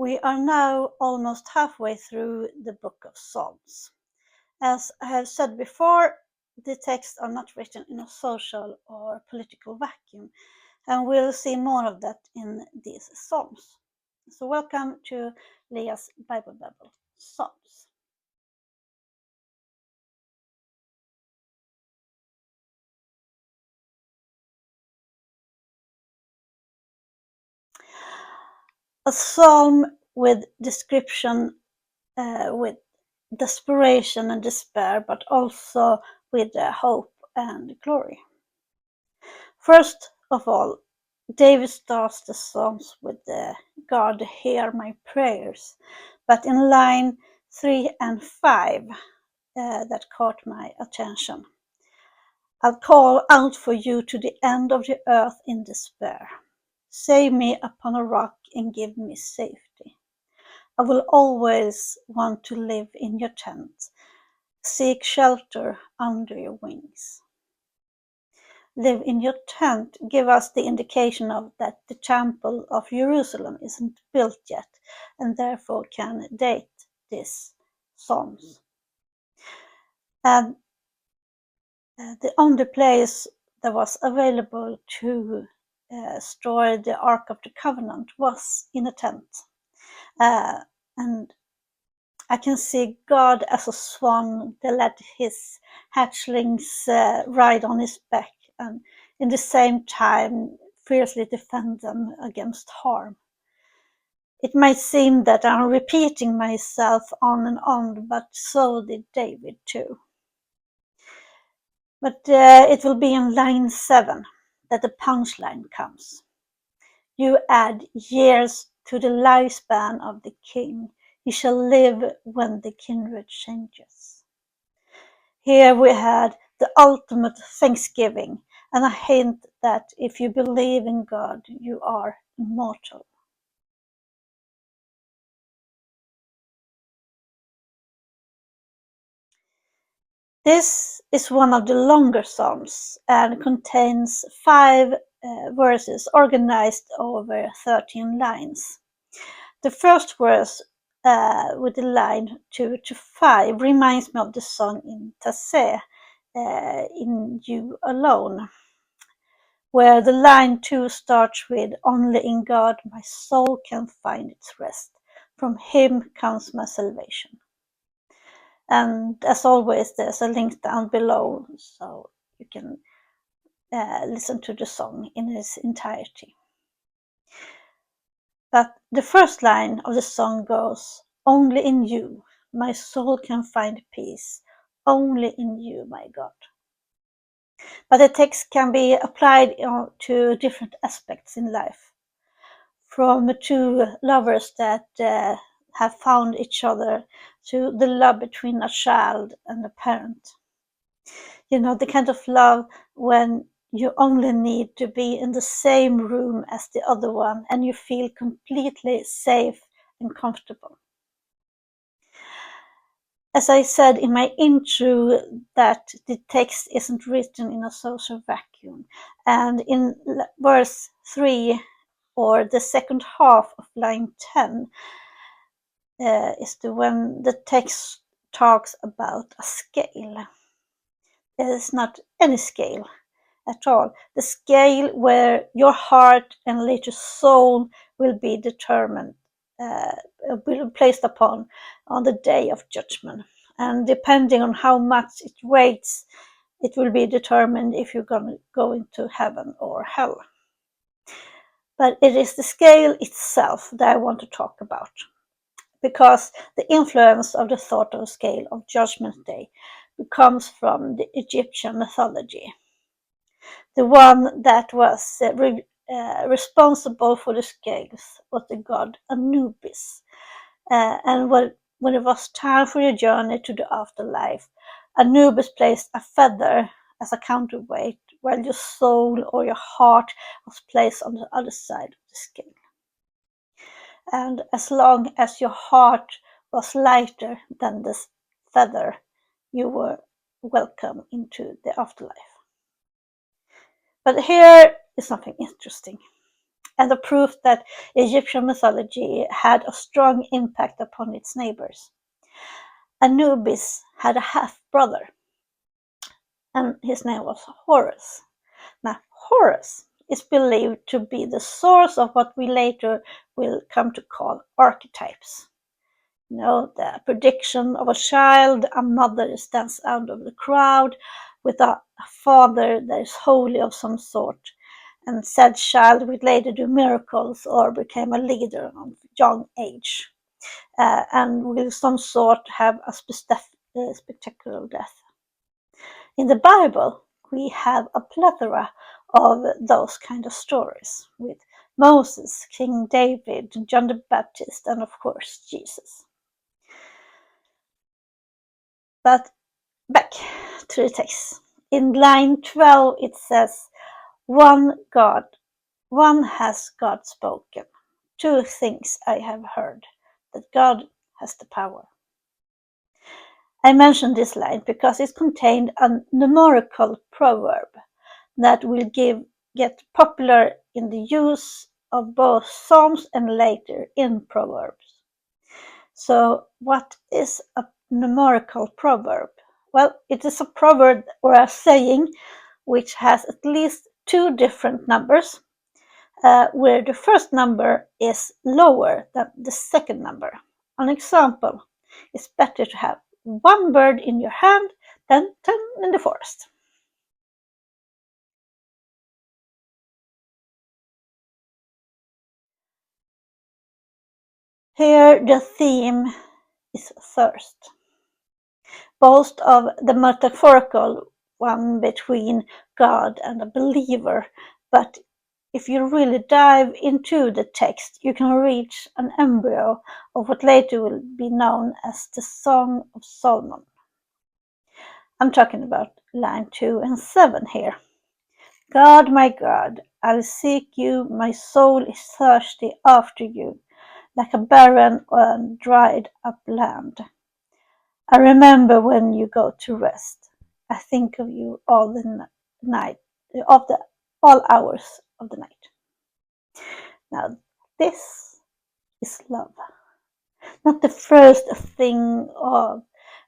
We are now almost halfway through the book of Psalms. As I have said before, the texts are not written in a social or political vacuum, and we'll see more of that in these Psalms. So welcome to Leah's Bible Babble, Psalms. A psalm with description, with desperation and despair, but also with hope and glory. First of all, David starts the Psalms with God, hear my prayers. But in line 3 and 5, that caught my attention. I'll call out for you to the end of the earth in despair. Save me upon a rock and give me safety. I will always want to live in your tent, seek shelter under your wings. Live in your tent give us the indication of that the temple of Jerusalem isn't built yet, and therefore can date this Psalms. And the only place that was available to store the Ark of the Covenant was in a tent. And I can see God as a swan that let his hatchlings ride on his back and in the same time fiercely defend them against harm. It might seem that I'm repeating myself on and on, but so did David too. But it will be in line 7 that the punchline comes. You add years to the lifespan of the king. He shall live when the kindred changes. Here we had the ultimate thanksgiving and a hint that if you believe in God, you are immortal. This is one of the longer psalms and contains 5 verses organized over 13 lines. The first verse with the line 2 to 5 reminds me of the song in Tassé, In You Alone, where the line 2 starts with, only in God my soul can find its rest. From him comes my salvation. And as always, there's a link down below so you can listen to the song in its entirety. But the first line of the song goes, only in you my soul can find peace, only in you, my God. But the text can be applied to different aspects in life. From two lovers that have found each other to the love between a child and a parent. You know, the kind of love when you only need to be in the same room as the other one and you feel completely safe and comfortable. As I said in my intro, that the text isn't written in a social vacuum. And in verse 3, or the second half of line 10, is when the text talks about a scale. There is not any scale at all. The scale where your heart and later soul will be determined, will be placed upon on the day of judgment. And depending on how much it weighs, it will be determined if you're going to go into heaven or hell. But it is the scale itself that I want to talk about, because the influence of the thought of scale of Judgment Day comes from the Egyptian mythology. The one that was responsible for the scales was the god Anubis. And when it was time for your journey to the afterlife, Anubis placed a feather as a counterweight, while your soul or your heart was placed on the other side of the scale. And as long as your heart was lighter than this feather, you were welcome into the afterlife. But here is something interesting. and the proof that Egyptian mythology had a strong impact upon its neighbors. Anubis had a half-brother, and his name was Horus. Now, Horus is believed to be the source of what we later will come to call archetypes. The prediction of a child, a mother stands out of the crowd with a father that is holy of some sort, and said child would later do miracles or became a leader at a young age, and will some sort have a spectacular death. In the Bible, we have a plethora of those kind of stories with Moses, King David, John the Baptist, and of course Jesus. But back to the text. In line 12 it says, one has God spoken. Two things I have heard, that God has the power. I mention this line because it contained a numerical proverb that will get popular in the use of both Psalms and later in Proverbs. So what is a numerical proverb? Well, it is a proverb or a saying which has at least two different numbers, where the first number is lower than the second number. An example, it's better to have one bird in your hand than 10 in the forest. Here the theme is thirst, both of the metaphorical one between God and a believer, but if you really dive into the text, you can reach an embryo of what later will be known as the Song of Solomon. I'm talking about line 2 and 7 here. God, my God, I'll seek you, my soul is thirsty after you, like a barren and dried up land. I remember when you go to rest. I think of you all the night, all hours of the night. Now, this is love. Not the first thing of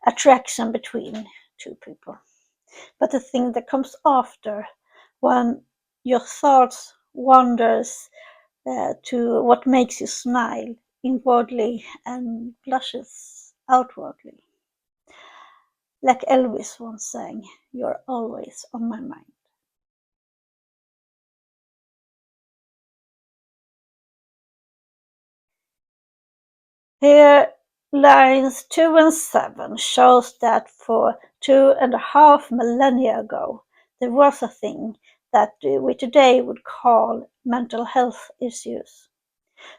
attraction between two people, but the thing that comes after, when your thoughts wanders to what makes you smile inwardly and blushes outwardly. Like Elvis once sang, you're always on my mind. Here, lines 2 and 7 shows that for 2.5 millennia ago, there was a thing that we today would call mental health issues.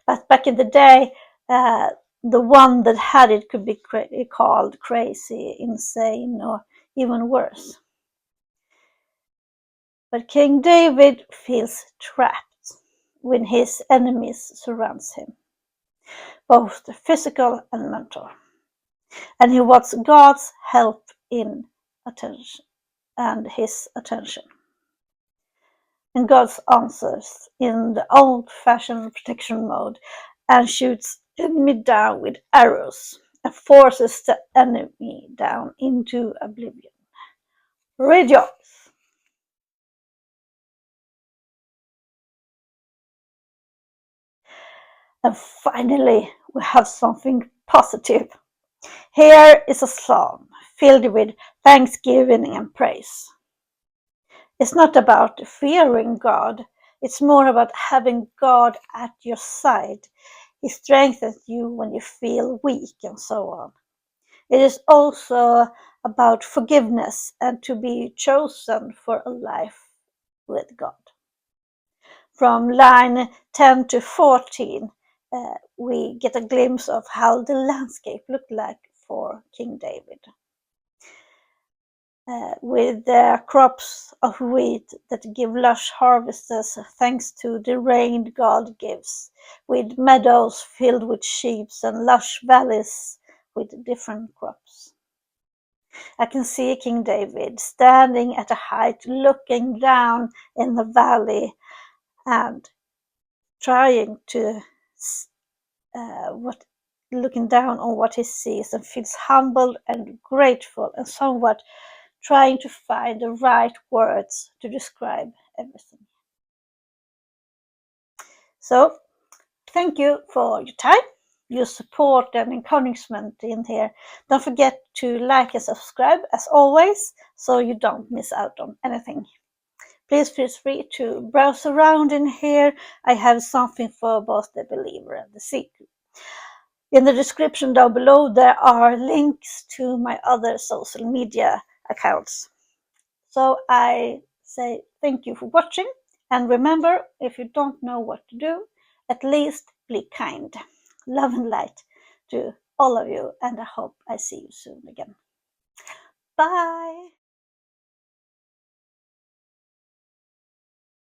But back in the day, the one that had it could be called crazy, insane, or even worse. But King David feels trapped when his enemies surrounds him, both physical and mental. And he wants God's help in attention and his attention. And God answers in the old-fashioned protection mode and shoots enemy down with arrows and forces the enemy down into oblivion. Rejoice! And finally, we have something positive. Here is a psalm filled with thanksgiving and praise. It's not about fearing God, it's more about having God at your side. He strengthens you when you feel weak and so on. It is also about forgiveness and to be chosen for a life with God. From line 10 to 14, we get a glimpse of how the landscape looked like for King David. With crops of wheat that give lush harvests thanks to the rain God gives, with meadows filled with sheep and lush valleys with different crops. I can see King David standing at a height looking down in the valley and trying to looking down on what he sees and feels humbled and grateful and somewhat trying to find the right words to describe everything. So, thank you for your time, your support and encouragement in here. Don't forget to like and subscribe as always so you don't miss out on anything. Please feel free to browse around in here. I have something for both the believer and the seeker. In the description down below, there are links to my other social media accounts. So I say thank you for watching. And remember, if you don't know what to do, at least be kind. Love and light to all of you. And I hope I see you soon again. Bye.